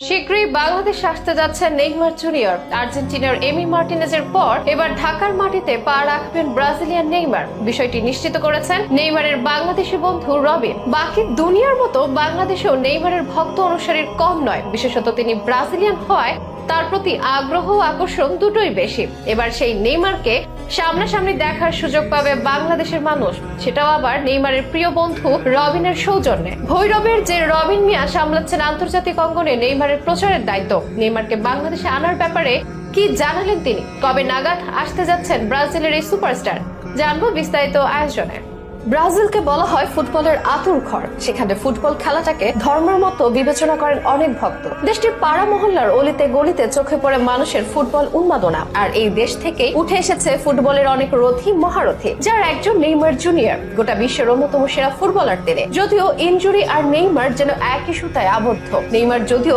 শীঘ্রই বাংলাদেশ আসতে যাচ্ছে নেইমার জুনিয়র। আর্জেন্টিনার এমি মার্টিনেজের পর এবার ঢাকার মাটিতে পা রাখবেন ব্রাজিলিয়ান নেইমার। বিষয়টি নিশ্চিত করেছেন নেইমারের বাংলাদেশি বন্ধু রবিন। বাকি দুনিয়ার মতো বাংলাদেশেও নেইমারের ভক্ত অনুসারীর কম নয়, বিশেষত তিনি ব্রাজিলিয়ান হওয়ায় তার প্রতি আগ্রহ ও আকর্ষণ দুটোই বেশি। এবার সেই নেইমারকে সামনাসামনি দেখার সুযোগ পাবে বাংলাদেশের মানুষ, সেটাও আবার নেইমারের প্রিয় বন্ধু রবিনের সৌজন্যে। ভৈরবের যে রবিন মিয়া সামলাচ্ছেন আন্তর্জাতিক অঙ্গনে নেইমারের প্রচারের দায়িত্ব। নেইমারকে বাংলাদেশে আনার ব্যাপারে কি জানালেন তিনি, কবে নাগাদ আসতে যাচ্ছেন ব্রাজিলের এই সুপারস্টার, জানবো বিস্তারিত আয়োজনে। ব্রাজিলকে বলা হয় ফুটবলের আতুর ঘর। সেখানে ফুটবল খেলাটাকে ধর্মের মতো বিবেচনা করেন অনেক ভক্ত। দেশটির পাড়া মহল্লার অলিতে গলিতে চোখে পড়ে মানুষের ফুটবল উন্মাদনা। আর এই দেশ থেকে উঠে এসেছে ফুটবলের অনেক রথী মহারথী, যার একজন নেইমার জুনিয়র। গোটা বিশ্বের অন্যতম সেরা ফুটবলার তিনি। যদিও ইনজুরি আর নেইমার যেন একই সুতায় আবদ্ধ। নেইমার যদিও